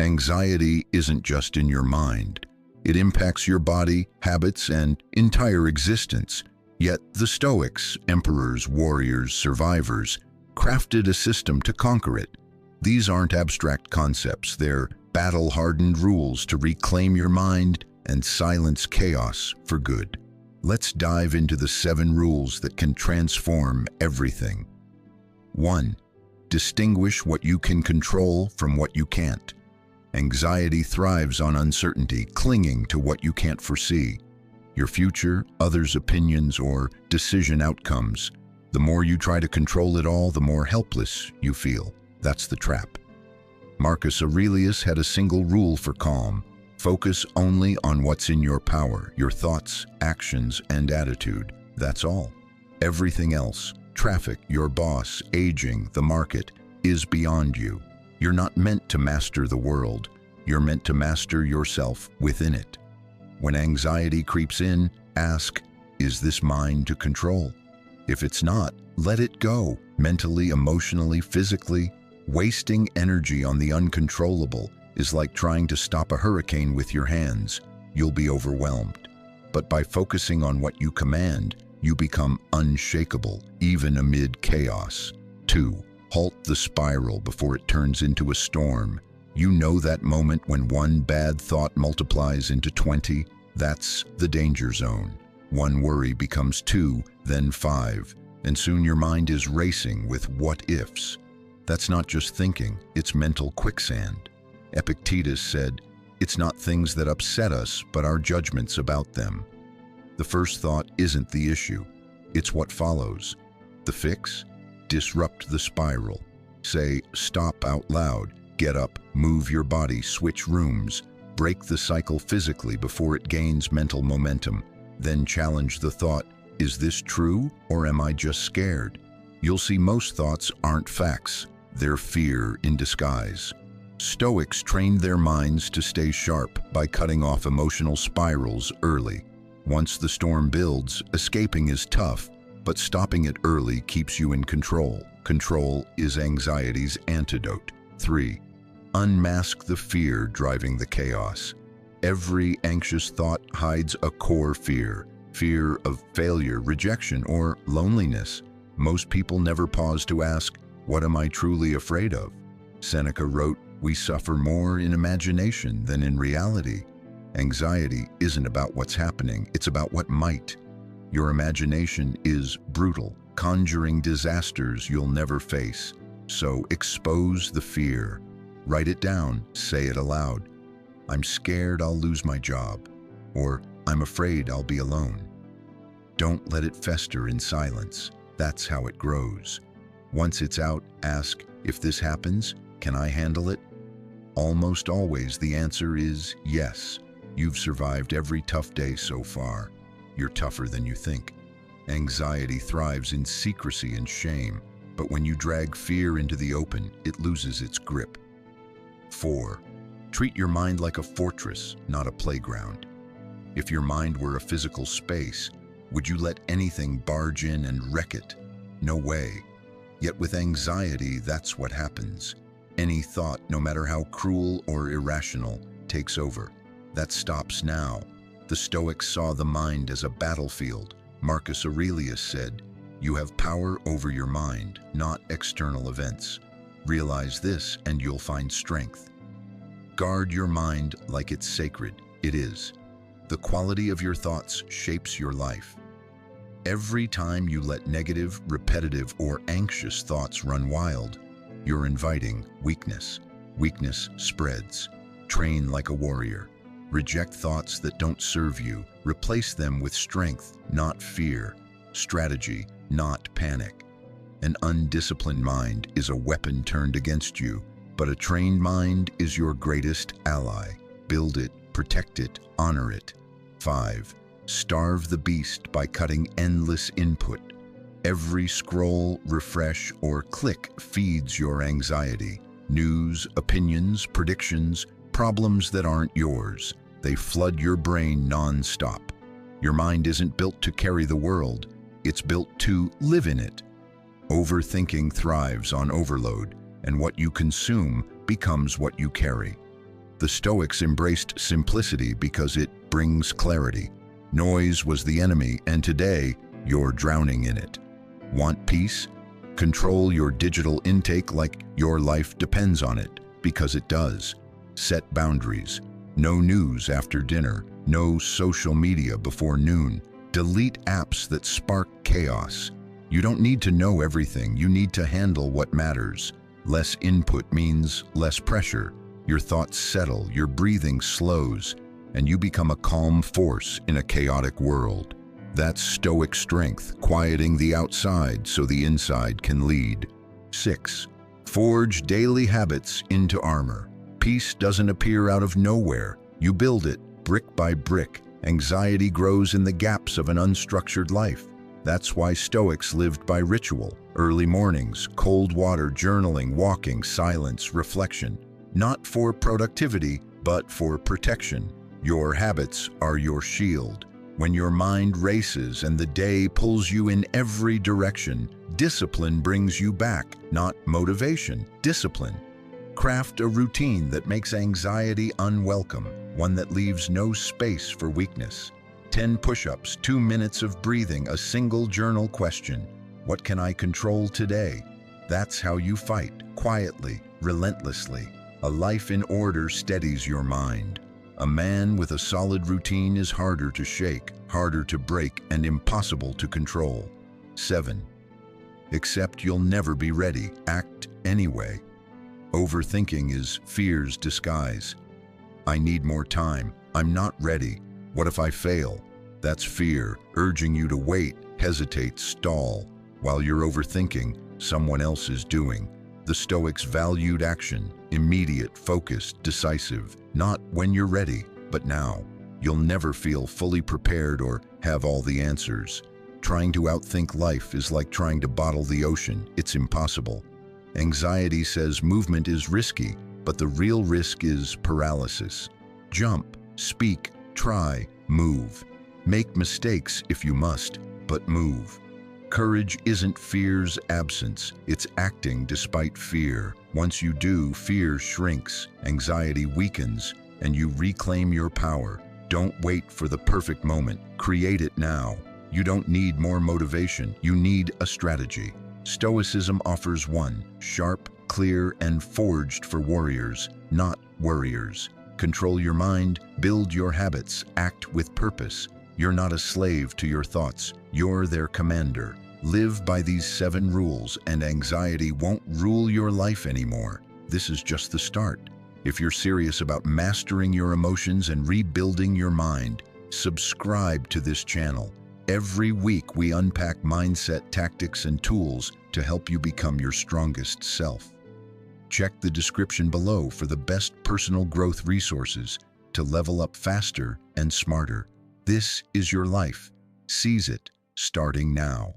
Anxiety isn't just in your mind. It impacts your body, habits, and entire existence. Yet the Stoics, emperors, warriors, survivors, crafted a system to conquer it. These aren't abstract concepts, they're battle-hardened rules to reclaim your mind and silence chaos for good. Let's dive into the 7 rules that can transform everything. 1. Distinguish what you can control from what you can't. Anxiety thrives on uncertainty, clinging to what you can't foresee. Your future, others' opinions, or decision outcomes. The more you try to control it all, the more helpless you feel. That's the trap. Marcus Aurelius had a single rule for calm. Focus only on what's in your power, your thoughts, actions, and attitude. That's all. Everything else, traffic, your boss, aging, the market, is beyond you. You're not meant to master the world. You're meant to master yourself within it. When anxiety creeps in, ask, is this mine to control? If it's not, let it go, mentally, emotionally, physically. Wasting energy on the uncontrollable is like trying to stop a hurricane with your hands. You'll be overwhelmed. But by focusing on what you command, you become unshakable, even amid chaos. 2. Halt the spiral before it turns into a storm. You know that moment when one bad thought multiplies into 20? That's the danger zone. One worry becomes 2, then 5, and soon your mind is racing with what-ifs. That's not just thinking, it's mental quicksand. Epictetus said, "It's not things that upset us, but our judgments about them." The first thought isn't the issue, it's what follows. The fix? Disrupt the spiral. Say, stop out loud, get up, move your body, switch rooms. Break the cycle physically before it gains mental momentum. Then challenge the thought, is this true or am I just scared? You'll see most thoughts aren't facts, they're fear in disguise. Stoics trained their minds to stay sharp by cutting off emotional spirals early. Once the storm builds, escaping is tough, but stopping it early keeps you in control. Control is anxiety's antidote. 3. Unmask the fear driving the chaos. Every anxious thought hides a core fear. Fear of failure, rejection, or loneliness. Most people never pause to ask, what am I truly afraid of? Seneca wrote, we suffer more in imagination than in reality. Anxiety isn't about what's happening, it's about what might. Your imagination is brutal, conjuring disasters you'll never face. So expose the fear. Write it down, say it aloud. I'm scared I'll lose my job, or I'm afraid I'll be alone. Don't let it fester in silence. That's how it grows. Once it's out, ask, if this happens, can I handle it? Almost always the answer is yes. You've survived every tough day so far. You're tougher than you think. Anxiety thrives in secrecy and shame, but when you drag fear into the open, it loses its grip. 4. Treat your mind like a fortress, not a playground. If your mind were a physical space, would you let anything barge in and wreck it? No way. Yet with anxiety, that's what happens. Any thought, no matter how cruel or irrational, takes over. That stops now. The Stoics saw the mind as a battlefield. Marcus Aurelius said, you have power over your mind, not external events. Realize this and you'll find strength. Guard your mind like it's sacred. It is. The quality of your thoughts shapes your life. Every time you let negative, repetitive, or anxious thoughts run wild, you're inviting weakness. Weakness spreads. Train like a warrior. Reject thoughts that don't serve you. Replace them with strength, not fear. Strategy, not panic. An undisciplined mind is a weapon turned against you, but a trained mind is your greatest ally. Build it, protect it, honor it. 5. Starve the beast by cutting endless input. Every scroll, refresh, or click feeds your anxiety. News, opinions, predictions, problems that aren't yours. They flood your brain non-stop. Your mind isn't built to carry the world. It's built to live in it. Overthinking thrives on overload, and what you consume becomes what you carry. The Stoics embraced simplicity because it brings clarity. Noise was the enemy, and today, you're drowning in it. Want peace? Control your digital intake like your life depends on it, because it does. Set boundaries. No news after dinner. No social media before noon. Delete apps that spark chaos. You don't need to know everything. You need to handle what matters. Less input means less pressure. Your thoughts settle, your breathing slows, and you become a calm force in a chaotic world. That's Stoic strength, quieting the outside so the inside can lead. 6. Forge daily habits into armor. Peace doesn't appear out of nowhere. You build it, brick by brick. Anxiety grows in the gaps of an unstructured life. That's why Stoics lived by ritual. Early mornings, cold water, journaling, walking, silence, reflection. Not for productivity, but for protection. Your habits are your shield. When your mind races and the day pulls you in every direction, discipline brings you back, not motivation, discipline. Craft a routine that makes anxiety unwelcome, one that leaves no space for weakness. 10 push-ups, 2 minutes of breathing, a single journal question. What can I control today? That's how you fight, quietly, relentlessly. A life in order steadies your mind. A man with a solid routine is harder to shake, harder to break, and impossible to control. 7. Accept you'll never be ready. Act anyway. Overthinking is fear's disguise. I need more time. I'm not ready. What if I fail? That's fear, urging you to wait, hesitate, stall. While you're overthinking, someone else is doing. The Stoics valued action, immediate, focused, decisive. Not when you're ready, but now. You'll never feel fully prepared or have all the answers. Trying to outthink life is like trying to bottle the ocean. It's impossible. Anxiety says movement is risky, but the real risk is paralysis. Jump, speak, try, move. Make mistakes if you must, but move. Courage isn't fear's absence, it's acting despite fear. Once you do, fear shrinks, anxiety weakens, and you reclaim your power. Don't wait for the perfect moment, create it now. You don't need more motivation, you need a strategy. Stoicism offers one, sharp, clear, and forged for warriors, not worriers. Control your mind, build your habits, act with purpose. You're not a slave to your thoughts, you're their commander. Live by these 7 rules and anxiety won't rule your life anymore. This is just the start. If you're serious about mastering your emotions and rebuilding your mind, subscribe to this channel. Every week we unpack mindset, tactics, and tools to help you become your strongest self. Check the description below for the best personal growth resources to level up faster and smarter. This is your life. Seize it, starting now.